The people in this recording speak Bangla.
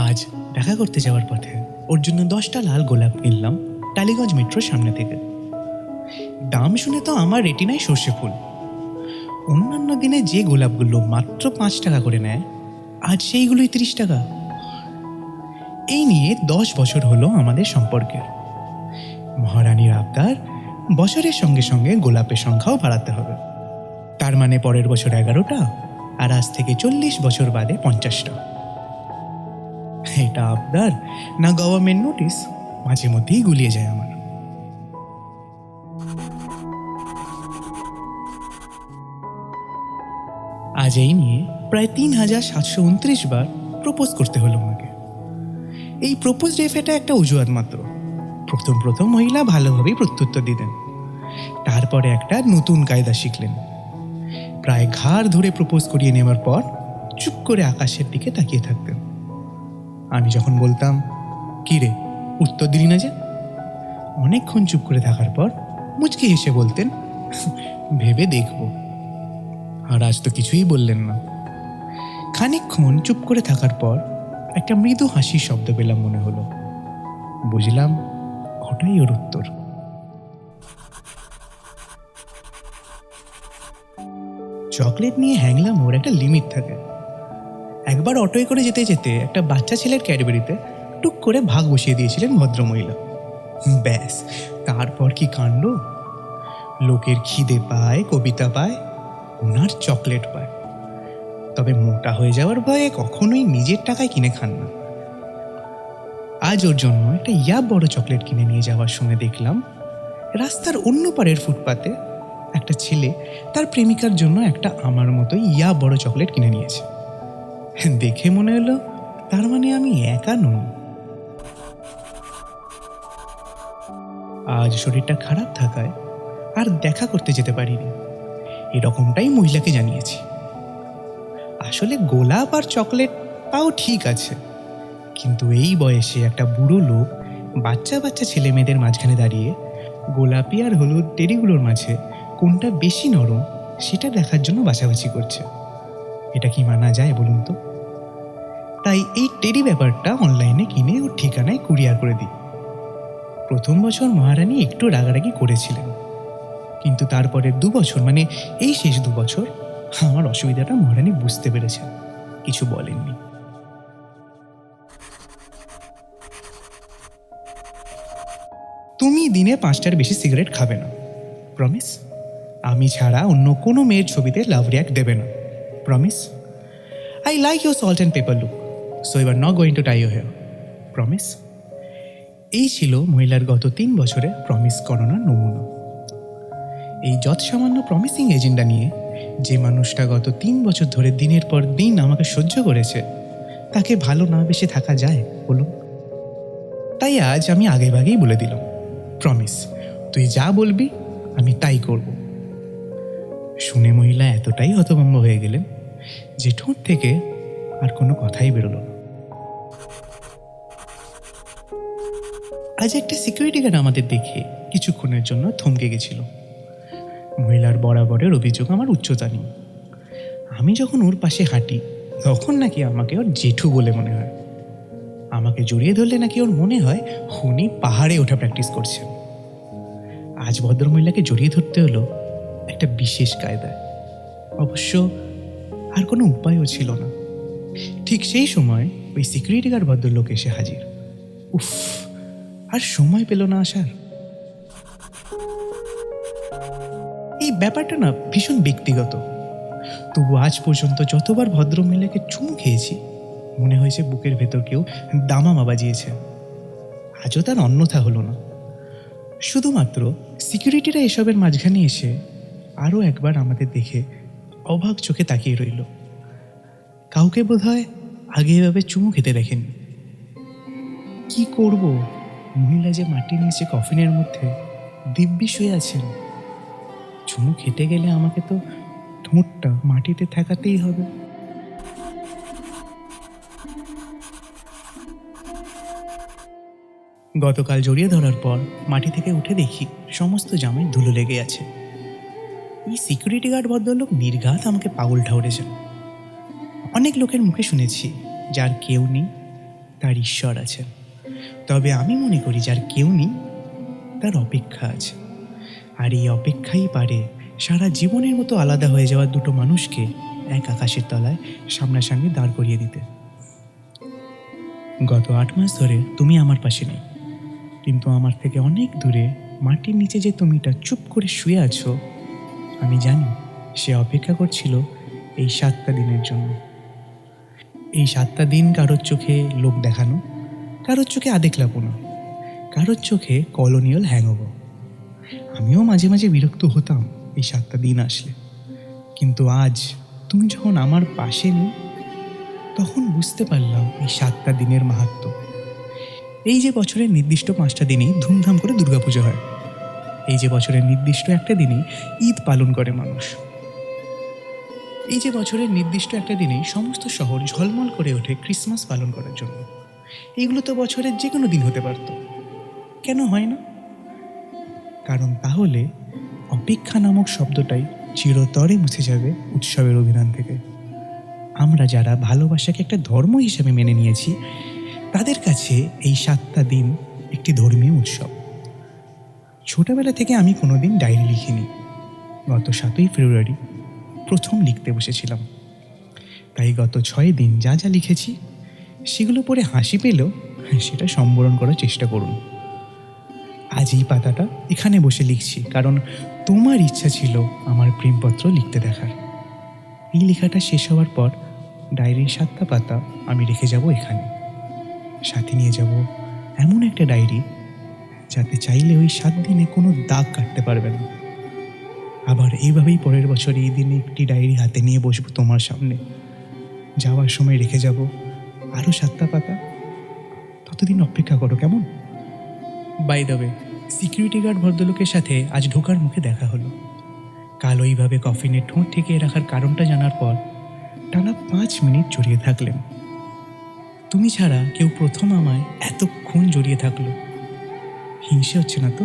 আজ দেখা করতে যাওয়ার পথে ওর জন্য 10টা লাল গোলাপ কিনলাম টালিগঞ্জ মেট্রোর সামনে থেকে। দাম শুনে তো আমার রেটিনায় সর্ষে ফুল। অন্যান্য দিনে যে গোলাপগুলো মাত্র 5 টাকা করে নেয়, আজ সেইগুলোই 30 টাকা। এই নিয়ে 10 বছর হলো আমাদের সম্পর্কের। মহারানীর আবদার, বছরের সঙ্গে সঙ্গে গোলাপের সংখ্যাও বাড়াতে হবে। তার মানে পরের বছর 11টা, আর আজ থেকে 40 বছর বাদে 50টা। এটা আবদার না গভর্নমেন্ট নোটিস, মাঝে মধ্যেই গুলিয়ে যায় আমার। আজ এই নিয়ে প্রায় 3729 বার প্রপোজ করতে হলো আমাকে। এই প্রপোজ রেফেটা একটা অজুহাত মাত্র। প্রথম মহিলা ভালোভাবেই প্রত্যুত্তর দিতেন, তারপরে একটা নতুন কায়দা শিখলেন। প্রায় ঘাড় ধরে প্রপোজ করিয়ে নেওয়ার পর চুপ করে আকাশের দিকে তাকিয়ে থাকতেন। আমি যখন বলতাম, কি রে, উত্তর দিলি না যে, অনেকক্ষণ চুপ করে থাকার পর মুচকি হেসে বলতেন, ভেবে দেখব। আর আজ তো কিছুই বললেন না। খানিকক্ষণ চুপ করে থাকার পর একটা মৃদু হাসির শব্দ পেলাম মনে হলো। বুঝলাম ওটাই ওর উত্তর। চকলেট নিয়ে হ্যাংলাম ওর একটা লিমিট থাকে। একবার অটোয় করে যেতে যেতে একটা বাচ্চা ছেলের ক্যাডবেরিতে টুক করে ভাগ বসিয়ে দিয়েছিলেন ভদ্রমহিলা। ব্যাস, তারপর কি কাণ্ড! লোকের খিদে পায়, কবিতা পায়, ওনার চকলেট পায়। তবে মোটা হয়ে যাওয়ার ভয়ে কখনোই নিজের টাকায় কিনে খান না। আজ ওর জন্য একটা বড় চকলেট কিনে নিয়ে যাওয়ার সময় দেখলাম রাস্তার অন্য পারের ফুটপাতে একটা ছেলে তার প্রেমিকার জন্য একটা আমার মতোই বড় চকলেট কিনে নিয়েছে। দেখে মনে হলো তার মানে আমি একা নই। আজ শরীরটা খারাপ থাকায় আর দেখা করতে যেতে পারিনি। এরকমটাই মহিলাকে জানিয়েছি। আসলে গোলাপ আর চকলেট তাও ঠিক আছে, কিন্তু এই বয়সে একটা বুড়ো লোক বাচ্চা ছেলে মেয়েদের মাঝখানে দাঁড়িয়ে গোলাপি আর হলুদ টেরিগুলোর মাঝে কোনটা বেশি নরম সেটা দেখার জন্য বাছাবাছি করছে। এটা কি মানা যায় বলুন তো? তাই এই টেরি ব্যাপারটা অনলাইনে কিনে ওর ঠিকানায় কুরিয়ার করে দিই। প্রথম বছর মহারানী একটু রাগারাগি করেছিলেন, কিন্তু তারপরে 2 বছর, মানে এই শেষ 2 বছর, আমার অসুবিধাটা মহারানী বুঝতে পেরেছেন, কিছু বলেননি। তুমি দিনে 5টার বেশি সিগারেট খাবে না, প্রমিস? আমি ছাড়া অন্য কোনো মেয়ের ছবিতে লাভ রিয়াক্ট দেবে না, promise? I like your salt and pepper look, so you are not going to tie your hair, promise? এই ছিল মহিলার গত 3 বছরে প্রমিস করানোর নমুনা। এই যৎসামান্য প্রমিসিং এজেন্ডা নিয়ে যে মানুষটা গত 3 বছর ধরে দিনের পর দিন আমাকে সহ্য করেছে, তাকে ভালো না বেশে থাকা যায় বলুন? তাই আজ আমি আগেভাগেই বলে দিলাম, প্রমিস, তুই যা বলবি আমি তাই করব। শুনে মহিলা এতটাই হতভম্ব হয়ে গেলেন যে ঠোঁট থেকে আর কোনো কথাই বেরোলো না। আজ একটা সিকিউরিটি গার্ড আমাদের দেখে কিছুক্ষণের জন্য থমকে গেছিল। মহিলার বরাবরের অভিযোগ আমার উচ্চতা নেই। আমি যখন ওর পাশে হাঁটি তখন নাকি আমাকে ওর জেঠু বলে মনে হয়। আমাকে জড়িয়ে ধরলে নাকি ওর মনে হয় উনি পাহাড়ে ওঠা প্র্যাকটিস করছেন। আজ ভদ্রমহিলাকে জড়িয়ে ধরতে হলো একটা বিশেষ কায়দায়। অবশ্য আর কোনো উপায়ও ছিল না। ঠিক সেই সময় ওই সিকিউরিটি গার্ড ভদ্রলোক এসে হাজির। উফ, আর সময় পেল না আসার। এই ব্যাপারটা না ভীষণ ব্যক্তিগত, তবু আজ পর্যন্ত যতবার ভদ্রমহিলাকে চুমু খেয়েছি মনে হয়েছে বুকের ভেতর কেউ দামামা বাজিয়েছে। আজও তার অন্যথা হলো না। শুধুমাত্র সিকিউরিটিরা এসবের মাঝখানে এসে আরও একবার আমাদের দেখে অবাক চোখে তাকিয়ে রইল। কাউকে বোধহয় আগে এভাবে চুমু খেতে দেখেনি। কি করব, মহিলা যে মাটির নিচে কফিনের মধ্যে দিব্যি শুয়ে আছেন। চুমু খেতে গেলে আমাকে তো ঠোঁটটা মাটিতে ঠেকাতেই হবে। গতকাল জড়িয়ে ধরার পর মাটি থেকে উঠে দেখি সমস্ত জামায় ধুলো লেগে আছে। এই সিকিউরিটি গার্ড ভদ্রলোক নির্ঘাত আমাকে পাগল ঠাউরেছেন। অনেক লোকের মুখে শুনেছি যার কেউ নেই তার ঈশ্বর আছেন, তবে আমি মনে করি যার কেউ নেই তার অপেক্ষা আছে। আর এই অপেক্ষাই পারে সারা জীবনের মতো আলাদা হয়ে যাওয়া দুটো মানুষকে এক আকাশের তলায় সামনাসামনি দাঁড় করিয়ে দিতে। গত 8 মাস ধরে তুমি আমার পাশে নেই, কিন্তু আমার থেকে অনেক দূরে মাটির নিচে যে তুমিটা চুপ করে শুয়ে আছো, আমি জানি সে অপেক্ষা করছিল এই 7টা দিনের জন্য। এই 7টা দিন কারোর চোখে লোক দেখানো, কারোর চোখে আদেকলাপনা, কারোর চোখে কলোনিয়াল হ্যাংওভার। আমিও মাঝে মাঝে বিরক্ত হতাম এই 7টা দিন আসলে, কিন্তু আজ তুমি যখন আমার পাশে নেই তখন বুঝতে পারলাম এই 7টা দিনের মাহাত্ম্য। এই যে বছরের নির্দিষ্ট 5টা দিনেই ধুমধাম করে দুর্গাপুজো হয়, এই যে বছরের নির্দিষ্ট একটা দিনেই ঈদ পালন করে মানুষ, এই যে বছরের নির্দিষ্ট একটা দিনেই সমস্ত শহর ঝলমল করে ওঠে ক্রিসমাস পালন করার জন্য, এইগুলো তো বছরের যে কোনো দিন হতে পারত, কেন হয় না? কারণ তাহলে অপেক্ষা নামক শব্দটাই চিরতরে মুছে যাবে উৎসবের অভিধান থেকে। আমরা যারা ভালোবাসাকে একটা ধর্ম হিসেবে মেনে নিয়েছি, তাদের কাছে এই 7টা দিন একটি ধর্মীয় উৎসব। ছোটবেলা থেকে আমি কোনোদিন ডায়েরি লিখিনি। গত 7ই ফেব্রুয়ারি প্রথম লিখতে বসেছিলাম, তাই গত 6 দিন যা যা লিখেছি সেগুলো পড়ে হাসি পেলেও সেটা সম্বরণ করার চেষ্টা করুন। আজ এই পাতাটা এখানে বসে লিখছি কারণ তোমার ইচ্ছা ছিল আমার প্রেমপত্র লিখতে দেখার। এই লেখাটা শেষ হওয়ার পর ডায়েরির 7টা পাতা আমি রেখে যাব এখানে, সাথে নিয়ে যাব এমন একটা ডায়েরি যাতে চাইলে ওই 7 দিনে কোনো দাগ কাটতে পারবে না। আবার এইভাবেই পরের বছর এই দিনে একটি ডায়েরি হাতে নিয়ে বসবো তোমার সামনে, যাওয়ার সময় রেখে যাব আরও 7টা পাতা। ততদিন অপেক্ষা করো, কেমন? By the way, security guard ভদ্রলোকের সাথে আজ ঢোকার মুখে দেখা হলো। কাল ওইভাবে কফিনে ঠোঁট ঠেকিয়ে রাখার কারণটা জানার পর টানা 5 মিনিট জড়িয়ে থাকলেন। তুমি ছাড়া কেউ প্রথম আমায় এতক্ষণ জড়িয়ে থাকলো। হিংসে হচ্ছে না তো?